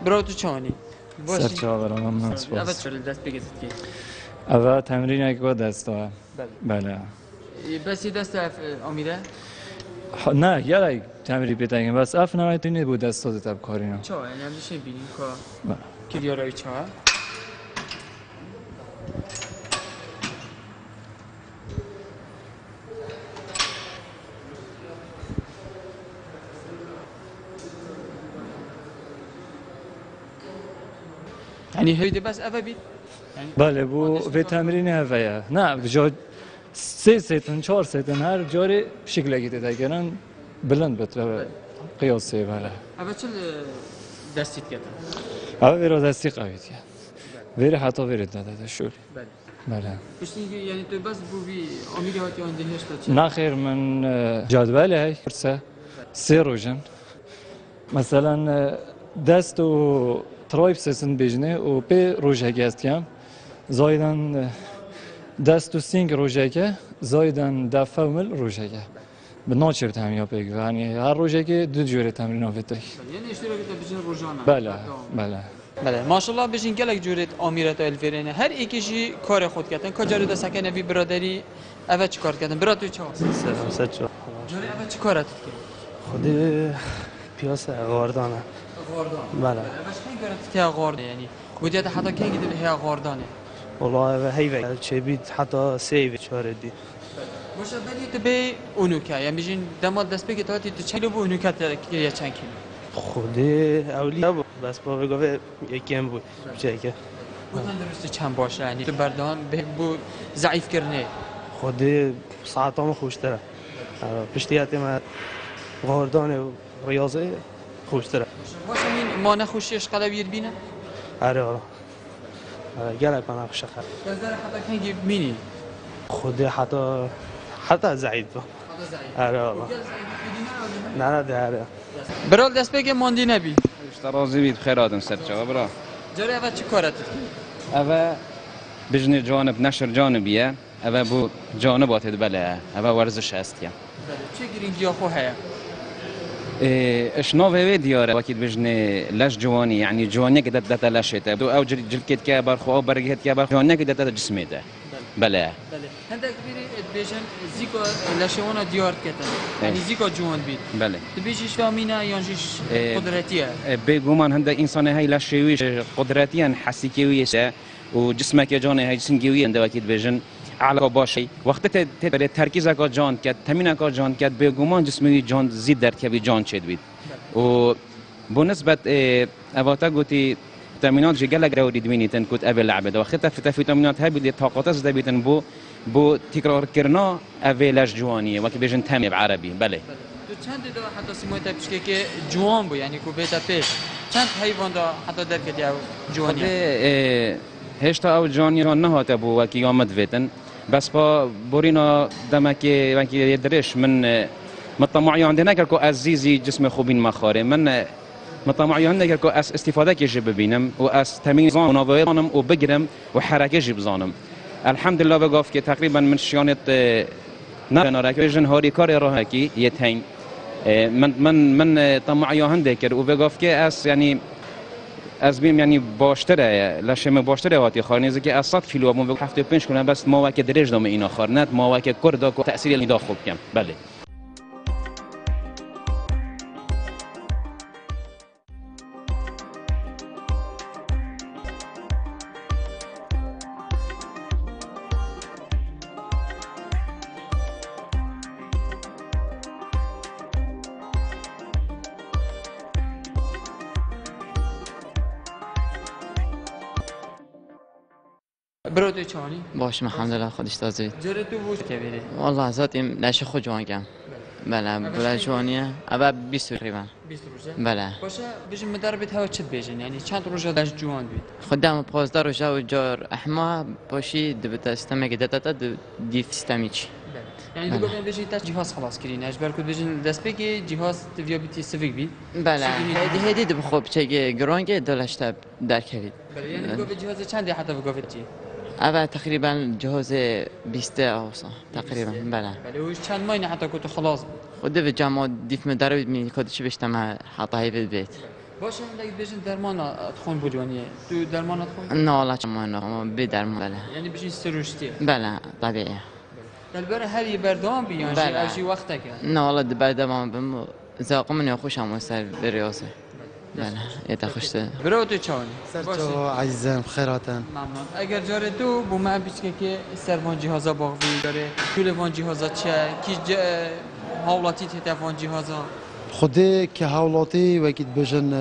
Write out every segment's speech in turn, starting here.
برو تو چانی سرچه برام ممنون اول سپاس. چرا دست بگیرید که اول تمرین یک دست ها. بله. بس یه دست امیره نه یه تمرین بتاعیم بس اف نمیتونی بود دست داده تب کارینا. چه یعنی همشه بینیم که بله. که دیارای چه یعنی هیده بس اول بید بله بو به تمرین هوایه نه بجا 3 ستن 4 ستن هر جاری شکل گیته دگرن بلند بتره قیاسه بله. اول چه دستیت کردن اول ویرا دستی قویت کرد ویره حتی ویره داده شوری بله. پشتی یعنی تو بس بو بی امیری هاتی آنده هشتا چه نه خیر من جدوله های سه روزن مثلا دست و ترایب سسن بجنه و به روزه گستیم زایدن دست و سینگ روزه که زایدن دفعه مل روزه که به ناچر تمرین بگی یعنی هر روزه که دو جوره تمرین آفت یعنی اشتراکی تا بجن روزانه بله بله ماشاءالله بجین گلک جورت امیرت الفرینه هر یکیشی کار خود کردن کجا رو دست کنه وی برادری اول چی کار کردن برات تو چه سلام سچو جوری اول چی کارت کرد خود پیاس غاردانه بله اولش کی کارت که غارد یعنی بودیت حتی کی گیده به غاردانه والله هیوی چه بید حتی سیو چاردی باشه ولی تو به اونوکا یعنی بجین دماد دست بگی تا تو چلو به اونوکا یا چند کیلو خود اولی بس با بگوه یکیم بود چه که بودن درسته چند باشه یعنی تو بردان به بو ضعیف کرنه خود ساعتام خوشتره پشتیاتی ما غاردانه و ریاضه خوشتره باشه این ما نخوشیش قلبیر بینه آره آره گله کنه خوشه خر نظر حتی کی مینی خود حتی ضعیف آره آره نه داره برال دست بگی ماندی نبی اشترازی بید خیراتن سرچه برا جاری اول چی کارت اوه بجنی جانب نشر جانبیه اوه بو جانبات بله اوه ورزش هستیم چه گرینگی خو هيا اش نوفي دياره اكيد بجني لاش جواني يعني جواني كده داتا لاشيته او جلكيت كابر خو او برغيت كابر جواني كده داتا جسميته بله هندك بيري بيجن زيكو لاشوانا ديار كتن يعني زيكو جوان بيت بله تبيجيش فامينا ينجيش قدراتيه بيقومان هندك انسان هاي لاشيويش قدراتيا حسيكيويشه وجسمك جاني هاي جسمكيوي عند اكيد بيجن على باشی وقتی تبرد ترکیز اگر جان کرد تمین اگر جان کرد به گمان جسمی جان زید در کبی جان چید بید و بنسبت اواتا گویی تمینات جگل اگر ورید بینی تن کت اول لعبه دو وقتی في تمینات های بید طاقت از دبیتن بو تکرار کردن اولش جوانیه وقتی بیشتر تمی بعربی بله تو چند دو حتی سیمای تبشکی که جوان بو یعنی کو بیت پیش چند حیوان دا حتی در کدی جوانیه هشتا او جانی جان نهات ابو وکی آمد ویتن بس با بورینا دمکی وکی یدرش من مطمعی عندنا که عزیزی جسم خوبین مخاره من مطمعی عندنا که استفاده کیش ببینم و از تمیز مناوبانم و بگیرم و حرکتش بزنم الحمد لله بگفت که تقریبا من شیانت نه که جن هاری کار راه کی یتین من طمعی عندنا که و بگفت که از یعنی از بیم یعنی باشتره لشم باشتره واتی خارنیزه که از 100 کیلو مون 75 کنه بس ما وقت درج دام اینا خارنت ما وقت کردا کو تاثیر لیدا خوب کم بله برو چانی باش الحمدلله خودش تازه جره تو وش کبیری والله ذاتی لش خود جوان کم بله بله جوانیه اول 20 تقریبا 20 روزه بله باشه بجن مدربت هوا چت بیجن یعنی چند روزه داش جوان بید خدام 15 روزه و جار احما باشی دبت استمه که دتا دیف استمیچ یعنی تو گفتن بجی تا جهاز خلاص کردین اجبر کد بجن دست بگی جهاز تویا بیتی سویک بید بله هدی دب خوب چه گرانگه دلشت در کردید بله یعنی تو جهاز چندی حتی بگفتی اول تقریبا جهاز 20 اوسا تقریبا بله بله وش چند ماینه حتی کد خلاص خود به جمع دیف مدرب می کدش بشتم حتی هی بیت باشه اگه بجن درمان تخون بودونیه تو درمان تخون نه والله چما نه بدرم بله یعنی بجن سروشتی بله طبيعي البره هر یه بردام بیان شی بله. اوجی وقت که نه والله بعد ما بم زاقم خوش هم سر بريوسه بله يتخشته برو تو چاونی سرچو عزیزم خیراتن ممنون اگر جاره تو بو من بیچ که سروان جهازا باقی داره طول وان جهازا چه کی حوالاتی تلفن جهازا خودی که حوالاتی وقتی بجن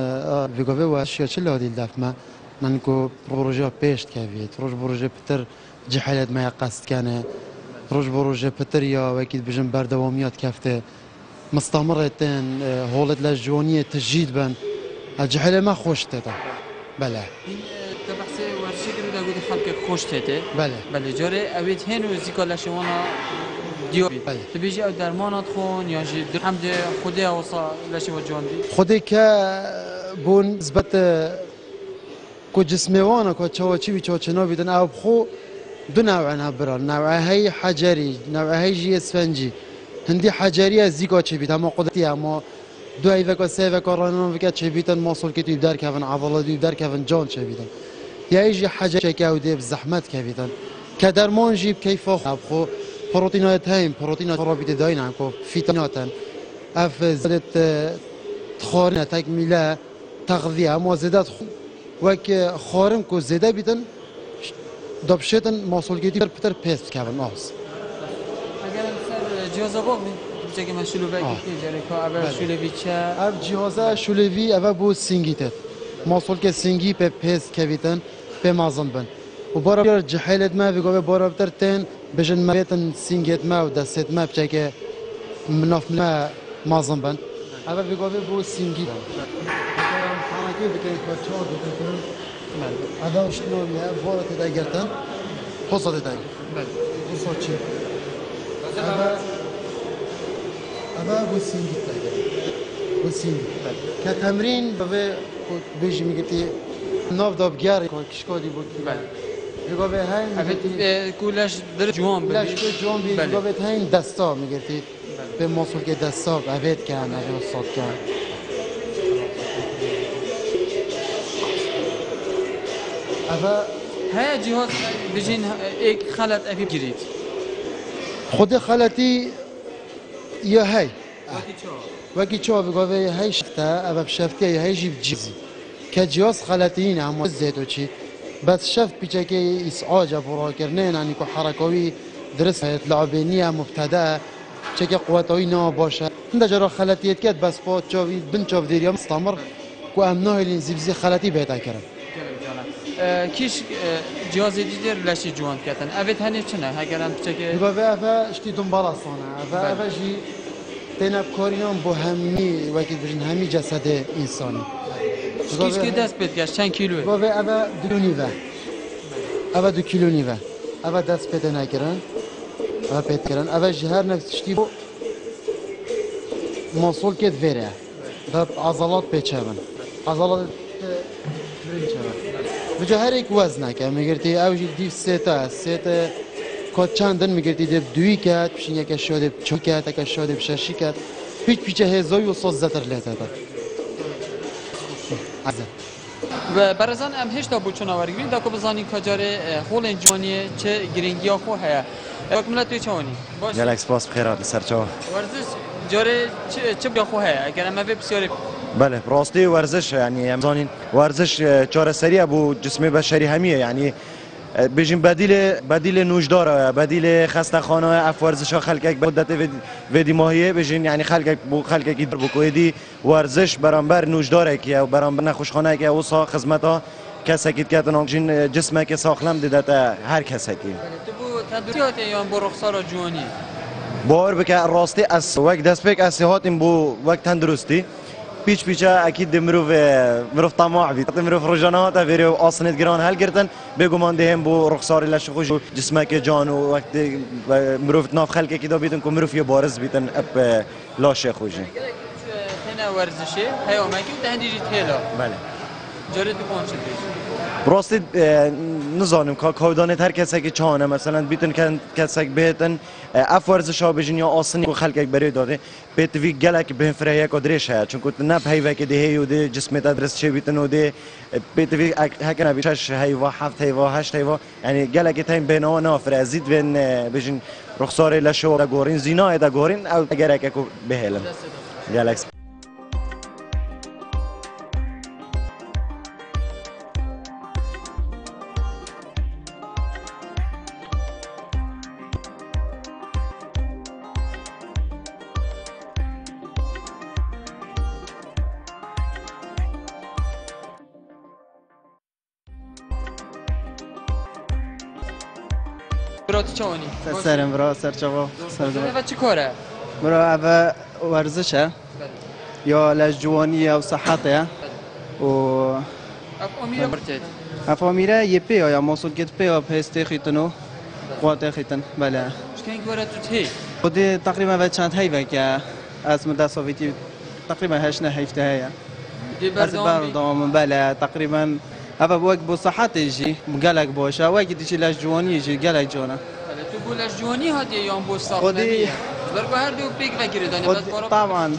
ویگوی و اشیا چه لادی دفمه من کو پروژه پیشت کوید پروژه پتر جهالت ما قصد کنه پروژه پتر یا وقتی بجن بردوامیات کفته مستمرتن حالت لجوانیه تجدید بن الجهاله ما خوش تدا بله تا بحث ورشی کرد داغو خلق خوش تته بله بله جاره اوید هنو زیکالا شوانا دیو بله. تبیجی او درمانات خون یا جی حمد خودی اوصا لشوا جان دی خودی که بون زبط کو جسموانه کو چاوچی و چاچنا بیدن او بخو دو نوع بران نوع هی حجری نوع هی جی اسفنجی هندی حجری از زیکا چی بید اما قدرتی اما دو ای وکا سه وکا رانان وکا چه بیتن ماسول که توی در کفن عضله توی در کفن جان چه بیتن یا ایجی حجر که او دیب زحمت که بیتن که درمان جیب کیفا خو پروتینات هایم پروتینات رابطه داین هم کو فیتامیناتن اف زدت تخارن تکمیله تغذیه اما زدت وک خارم کو زده بیتن دبشتن ماسول که توی پتر پیست کفن آس اگر سر جهاز باقی که مشلو بگی جاره که اول شلوی چه اب جهازه شلوی اول بود سینگی تد ماسول که سینگی به پیست کویتن به مازن بن و بارا جهالت ما بگو بارا بتر تن بجن ما بیتن سینگت ما و دستت ما بچه که مناف ما مازن بن اول بگو بود سینگی بن خانکی بکنید با چهار بکنید اول شنویه بارا تدا گرتن حصا تدا حصا چی اما بوسینگی تاگر بوسینگی كتمرين بيجي ميجتي ناف دابجار كشكودي بوكي بيجو به هاي ميجتي كلش در جوان بي كلش جوان بي بيجو به هاي دستا ميجتي به موصول که دستا عبید کن عبید صاد کن اما هاي جهاز بيجين ايك خلط ابي جريت خود خلطی یا هاي وقتی چه بگو به هاي شفته اما بشفته یا هاي جیب جیزی که جهاز خلطین هم زیت و چی بس شفت بیچه که اسعاج برا کردن یعنی که حرکوی درست لعبینی مبتدا چه که قوتایی نه باشه این جرا خلطیت کرد بس با چاوی بن چاو دیریا مستمر کو امناه لین زیبزی خلطی پیدا کردن کیش جهاز دیگر لشی جوان کردن اوید هنی چنه اگرم چه که بگو به افا اشتی دنبال اصانه افا جی تناب کوریان با همی وقتی بجن همی جسد انسانی کیش که دست بید گشت چند کیلوه بگو به افا 2 نیوه افا 2 کیلو نیوه افا دست پیدا نکردن افا پیدا کردن افا جهر نفسشتی با موصول کد وره داد عضلات پیچه‌بن عضلات بجا هر یک وزنه که میگرتی اوجی دیو سه کات چندن میگرتی دیو دوی کرد پیشین یک شاده چهار کرد یک شاده ششی کرد پیچه هزای و صد زتر لیته داد و برزن ام هشتا بود چون آوری گرین داکو بزانی کجاره خول انجوانیه چه گرینگی ها خو هیا اکملت توی چوانی باش گلکس باس بخیرات سرچو ورزش جاره چه بیا خو هیا اگر ما بسیاری بله راستی ورزش يعني امزانين ورزش چهار سری ابو جسم بشری همیه يعني بيجين بديل نوشدار بديل خسته خانه اف ورزش ها خلق مدت ودی ماهیه بيجين يعني خلق يدر بكويدي ورزش برانبر نوشداره که او برانبر نخوشخانه که او سا خدمت ها کسی که کردن جن جسمه که ساخلم دیده هر کسی که تو بو تدریات یا بو رخصار جوانی باور بک راستی از وقت دست بک از هاتیم بو وقت تندرستی پیچه اکید مروف طماع بید مروف روزانه تا ویرو آسنت گران حل کردن بگو من دهم بو رخساری لش خوش جسمه که جان و وقت مروف ناف خلق کی دا بیتن که مروف یه بارز بیتن اب لاش خوشه هنا ورزشی هیامکی و تهدیجی تیلا بله جارد بکن چه براستی نزانم که کودانه هر کسی که چانه مثلا بیتن کسی بهتن اف ورزش ها بجن یا آسنی و خلق بری داده بیت وی گلک به فرایه کدرش هست چون که نب هی وکی ده و ده جسمت درست چه بیتن و ده بیت وی هکنا بیشش هی و هفت هی و هشت هی و یعنی گلک تایم بنا نافر ازید بین بجن رخسار لشو دا گورین زینا دا گورین او اگر که بهلن گلکس برات چونی سرم برا سرچاوا و چی کاره برا او ورزشه یا لجوانی او صحته و اف امیر برتید افامیره یه پی یا موسود گت پی یا پسته خیتنو قوات خیتن بله شکن گوره تو تی خودی تقریبا و چند هیوه که از مدت سوویتی تقریبا هشت نه هفته هیا دی از بردام بردام بله تقریبا اول وقت بو صحت یجی گلک باشه وقتی دیشی لجوانی یجی گلک جانا تو بولش جوانی هادی یا بو خودی- ساختنیه برگو هر دو پیک نگیری دانی خود- طبعاً.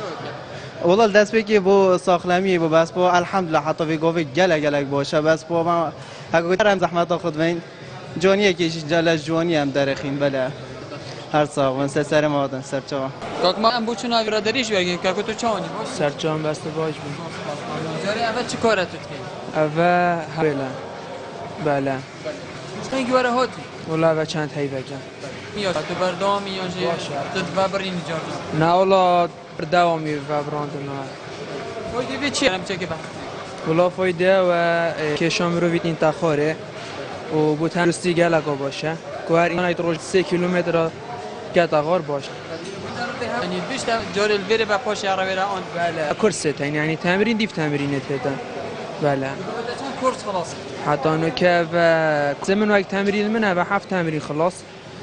والله دست بکی بو ساخلمی بو بس بو الحمدلله حتی وی گوی گلک باشه بس بو ما اگه هم زحمت خود وین جوانیه که جلج جوانی هم درخین بله هر ساق من سر مادن سر چوا کاک ما ام بو چون برادریش بگین کاکو تو چونی باش سرچان بسته باش بود جاری اول چی کاره تو تی اوه بله بله شکن گوره هاتی والله اوه چند حیوه کن میاد تو بردام یا جی تو برین جارنا نه والله دوامی و براند نه وای دی چی هم چه که با والله فایده و کشام رو ویدین تخاره و بو تندرستی گلگا باشه که هر این روز 3 کیلومتر گتاغار باشه یعنی بیشتر جاری الویره با پاش عربی آن بله کرست یعنی تمرین دیف تمرینت هدن بله چند کورس خلاص حتی انو که و زمن وقت تمرین منه و 7 تمرین خلاص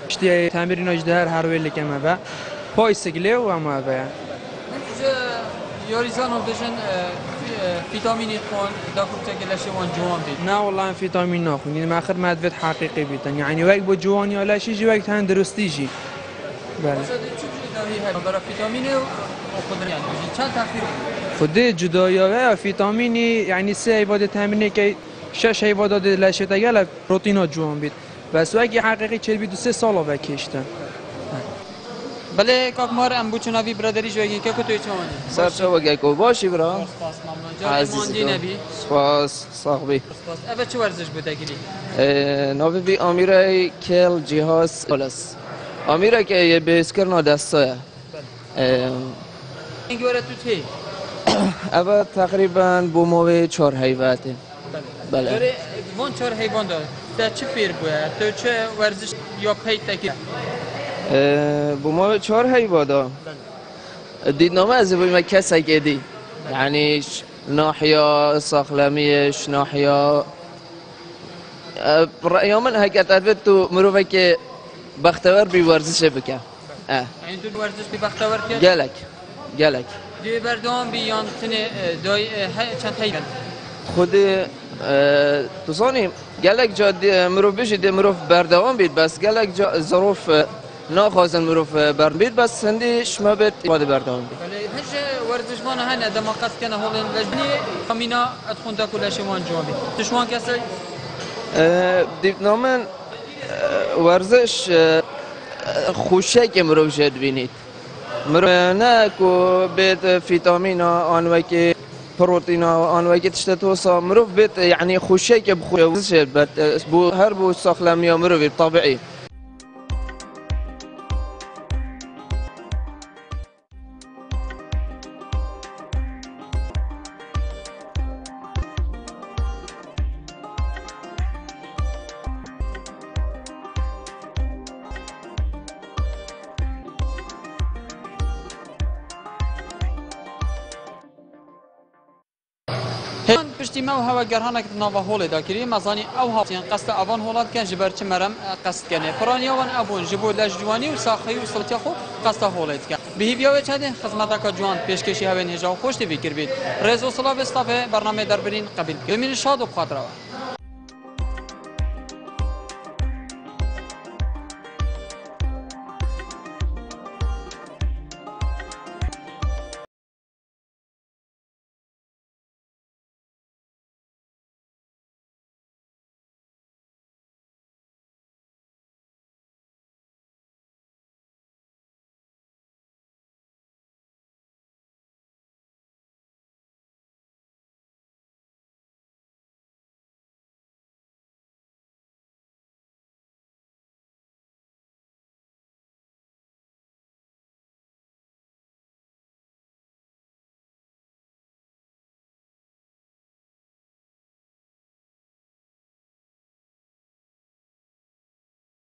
اشتی تمرین اجدهر هر ویل که ما پای سگله و ما و یاریزان و بشن ویتامینی خون داخل تکلش وان جوان بید نه والله فیتامین ناخون یعنی آخر مدوت حقیقی بیتن یعنی وقت با جوانی ولا شیء وقت تندرستی جی بله برای ویتامین و خودن یعنی چند تاثیر خود جدایی و فیتامینی یعنی 3 عبادت تمرینی که 6 عبادت لشت گل پروتئین جوان بید بس وقتی حقیقی 42 سال و کشتن بله کاک مار ام بو چون وی برادریش بگین که تو چونی سرچه وگه کو باشی برا سپاس ممنون جاری ماندی نبی سپاس صاحبی سپاس اول چه ورزش بوده گیری نوی بی آمیره کل جهاز پلس آمیره که یه بیسکرنا دستایه این گوره تو تی اول تقریبا بو موی 4 حیواته بله جاری وان 4 حیوان داره تا چه پیر بوده تو چه ورزش یا پی تکی بو موی 4 حیوادا دیدنامه از بوی ما کسی که دی یعنی ناحیه ساخلمیش ناحیه رأی من حقیقت البته تو مروفه که بختور بی ورزش بکن این تو ورزش بی بختور کرد گلک دی بردام بیان تنه دای چند حیوان خود دوستانی گلک جا مروف بشید مروف بردوام بید بس گلک جا ظروف ناخوازن مروف برد بید بس هندی شما بید ماده بردوام بید ولی هیچ ورزش ما نه هنه دم قصد کنه هولن لجنی خمینا ادخون تا کلش وان جوابی تشوان کسی دیپنامن ورزش خوشه که مروف شد بینید مروف نه که بید فیتامین آن وکی پروتئین آن وکی تشتتوسا مروف بید یعنی خوشه که بخوشه ورزش بد بو هر بو ساخلمی مروف طبیعی همان پشتی ما و هوا گرهانه که نوا هول داکری مزانی او هاتین قصد اوان هولاد کن جبر چه مرم قصد کنه پرانی اوان ابون جبو لجوانی و ساخی و سلطه خو قصد هولید کن به بیا و چده خدمت کا جوان پیشکشی هوا نجا خوش تی فکر بید رئیس و صلاح استاف برنامه دربرین قبیل گمین شاد و خاطر